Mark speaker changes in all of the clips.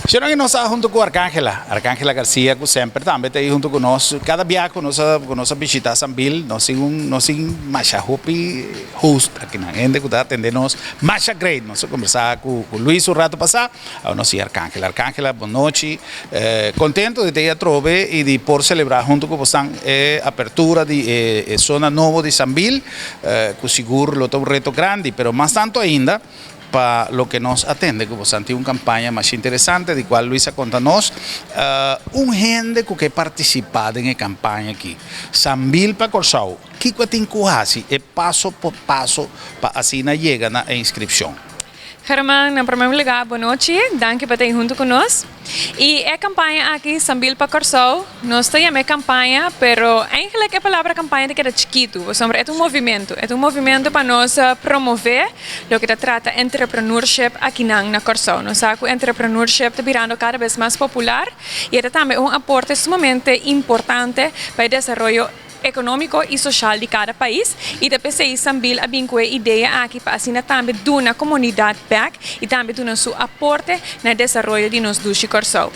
Speaker 1: Será que nós estamos junto com a Arcángela Garcia, que sempre também está aí junto conosco. Cada viagem que nós visitamos Sambil, nós temos Masha Hopi host aqui na gente que está atendendo nós. Masha Great, nós conversar com o Luiz o rato passado, nós e Arcángela. Arcángela, boa noite. Contento de ter a trove e de por celebrar junto com você a apertura de zona nova de Sambil, que seguro é um reto grande, mas mais tanto ainda, para lo que nos atende, que você tem uma campanha mais interessante, de qual Luisa conta-nos, gente que participado na campanha aqui, Sambil para Corsau, que tem que é passo por passo para assim chega na inscrição.
Speaker 2: Germán, em primeiro lugar, boa noite, danke por estar junto conosco. E a campanha aqui, Sambil para Corsau, nós temos a campanha, pero eigenlijk a palavra campanha de que é chiquito, é um movimento para nós promover o que trata entrepreneurship aqui na Corsau. Nós sabemos que o entrepreneurship está virando cada vez mais popular e é também aporte sumamente importante para o desenvolvimento econômico e social de cada país e da PCI Sambil a vincula ideia aqui para assim também dar na comunidade back e também dar seu aporte no desenvolvimento de nós do Corsau.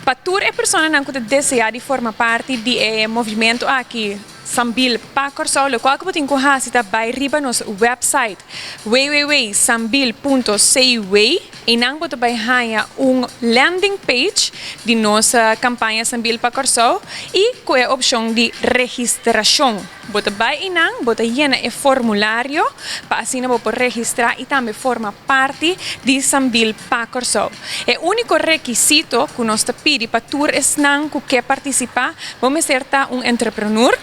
Speaker 2: Para todas as pessoas que desejam de formar parte do movimento aqui Sambil para Corsau, o qual você pode fazer vai riba nosso website www.sambil.cw e não você vai ganhar landing page de nossa campanha Sambil para Corsau e com a opção de registração. Você vai e não, você llena o formulário para assim você pode registrar e também formar parte de Sambil para Corsau. O único requisito que nós pedimos para todos que quer participar, vamos ser um entrepreneur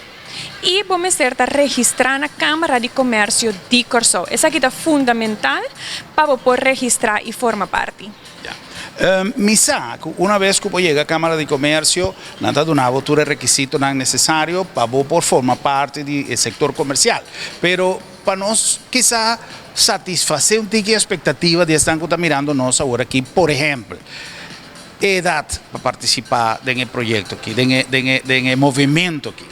Speaker 2: e vamos ser registrar na Câmara de Comércio de Corsau. Isso aqui é fundamental para poder registrar e formar parte.
Speaker 1: Mi sa que una vez que llega a Cámara de Comercio, nada donava todo el requisito necesario para poder formar parte del sector comercial. Pero para nos quizá satisfacer un tique expectativa de estar mirando nos ahora aquí, por ejemplo, edad para participar en el proyecto aquí, en el movimiento aquí.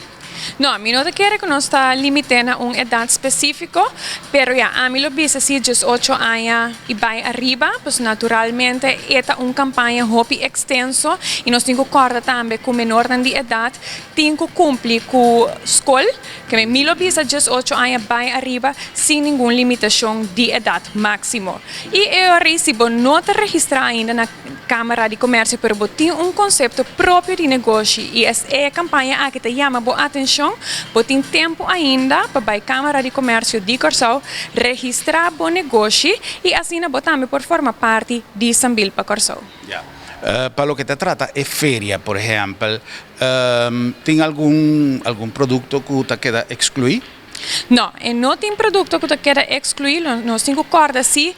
Speaker 2: No, a mí no te quiere que no está limitado a una edad específica, pero ya, a mí lo dice si 18 años y va arriba, pues naturalmente esta es una campaña hobby extenso y nos tengo que acordar también que menor de edad tengo que cumplir con escuela, que a mí lo dice 18 años va arriba sin ninguna limitación de edad máximo. Y ahora si vos no te registras ainda en la Cámara de Comercio, pero vos tienes un concepto propio de negocio y es la campaña que te llama a atención, você tem tempo ainda para a Câmara de Comércio de Corsau registrar o negócio e assim você também pode formar parte de Sambil para Corsau.
Speaker 1: Para lo que te trata, é feria, por exemplo, tem algum produto que te queda excluir?
Speaker 2: Não, não tem produto que te queda excluir, nós temos que acordar assim.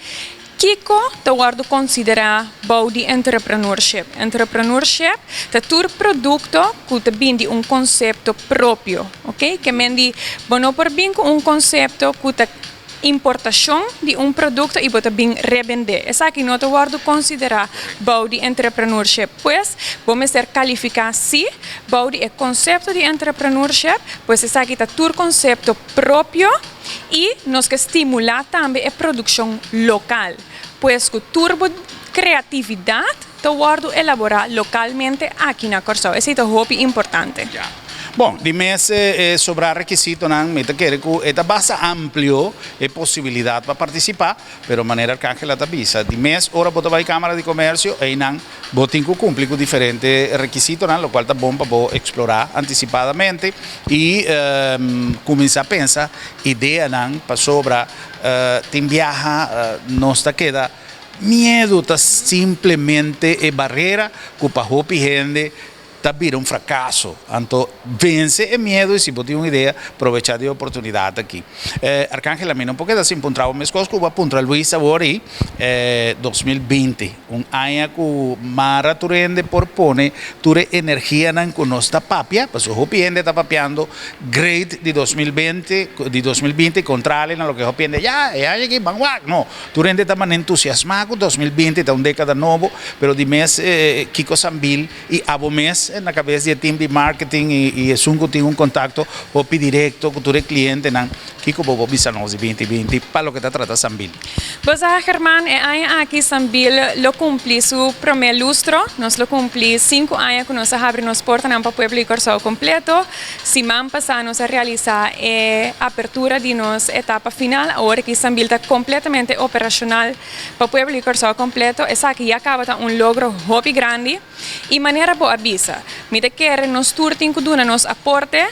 Speaker 2: Kiko te guardo considerar bouw de entrepreneurship. Entrepreneurship é todo produto que te vende conceito próprio, ok? Que mendi, bueno por bem com conceito que te importação de produto e você bem revender. Essa aqui não te guardo considerar bouw de entrepreneurship, pois vamos ser qualificar se bouw de conceito de entrepreneurship, pois essa aqui é todo conceito próprio e nos que estimular também a produção local, pois com turbo criatividade te guardo elaborar localmente aqui na Corsau. Esse é o hobby importante.
Speaker 1: Bom, de mês sobrar requisito, não, me quer que é bastante amplo a possibilidade para participar, pero de maneira que ela avisa, de mês ora você vai à Câmara de Comércio e não você tem que cumprir com diferentes requisitos, não, o qual é bom para explorar antecipadamente e começar a pensar ideia não para sobrar tem viaja não está queda medo está simplesmente é barreira que para a gente vira fracasso. Então, vence o medo e se você tem uma ideia, aproveitar a oportunidade aqui. Arcángela, a mim não pode assim encontrar o mesmo que vai encontrar Luiz agora aí, 2020. Ano que Mara Turende propõe ture energia na que nós está papia, porque o Hopiende está papiando great de 2020 contra na lo que o Hopiende já é aí que vamos lá. Não, Turende está mais entusiasmado com 2020, está década novo, pero de mês Kiko Sambil e abo mês na cabeça do time de marketing e é um tem contato ou direto com o cliente nan Kiko Bobo Bisanos 2020 para o que está tratando Sambil.
Speaker 2: Pues Germán, aquí Sambil lo cumplí su primer lustro, nos lo cumplí 5 años que nos abrimos puertas en el pueblo y Corsao completo. Si man pasamos a realizar apertura de nos etapa final, ahora que Sambil está completamente operacional para pueblo y Corsao completo, es aquí ya acaba un logro hobby grande y manera boa avisa. Mira que nos turtin kuduna nos aporte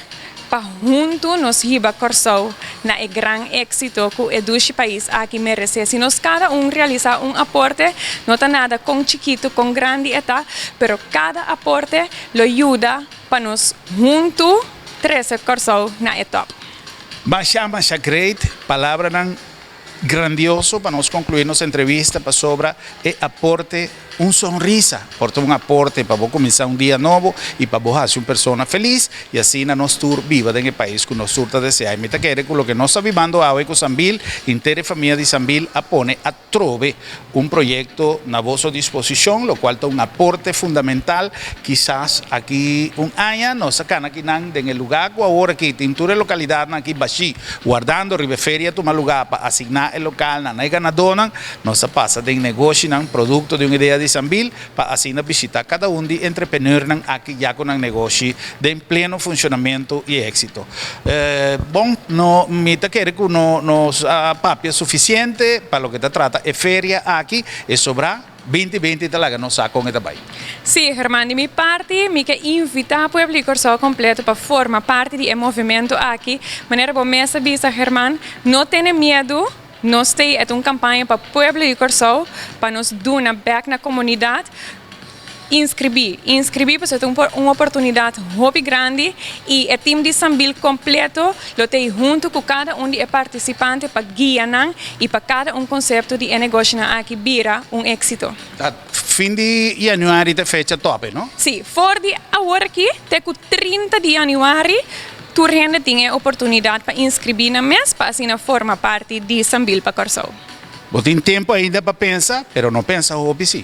Speaker 2: para junto nos hiba Corsao na gran éxito que o país aqui merece. Se nos cada realizar aporte, não está nada com chiquito, com grande eta, pero cada aporte lo ayuda para nos junto trazer Corsao na etapa.
Speaker 1: Masha great, palavra nan grandioso para nós concluir nossa entrevista para sobre aporte sonrisa, porta aporte para começar dia novo e para fazer uma pessoa feliz e assim na nosso tour viva no país que nós surta desejar. Me quer com o que nós estamos vivendo agora com Sambil, inteira família de Sambil apone a trove projeto na vossa disposição, o qual é aporte fundamental, quizás aqui ano, nós acá aqui no lugar que agora aqui tem toda a localidade aqui baixi, guardando ribeferia tomar lugar para assignar o local na ganadona, nós passa de negócio, produto de uma ideia de Sambil para assim visitar cada de entrepreneur aqui já com negócio de pleno funcionamento e êxito. Bom, no me quer que nos papel suficiente para o que te trata é feria aqui e sobrar 2020 talaga nos saco com esta
Speaker 2: Sim, Germán, de minha parte, me quer invitar ao pueblo de Corsao completo para formar parte do movimento aqui. Maneira boa mesa visa, Germán, não tenha medo. Nós temos campanha para o pueblo de Corsao, para nos dar back na comunidade. Inscrever para ter uma oportunidade hobby grande e o time de Sambil completo lo tem junto com cada de participantes para guiar e para cada conceito de negócio aqui vira êxito.
Speaker 1: Fim de janeiro é fecha top, não?
Speaker 2: Sim, for de agora aqui, até 30 de janeiro, tu ainda tem a oportunidade para inscrever na mês para assim formar parte de Sambil para Corsao.
Speaker 1: Você tem tempo ainda para pensar, mas não pensa hobby sim.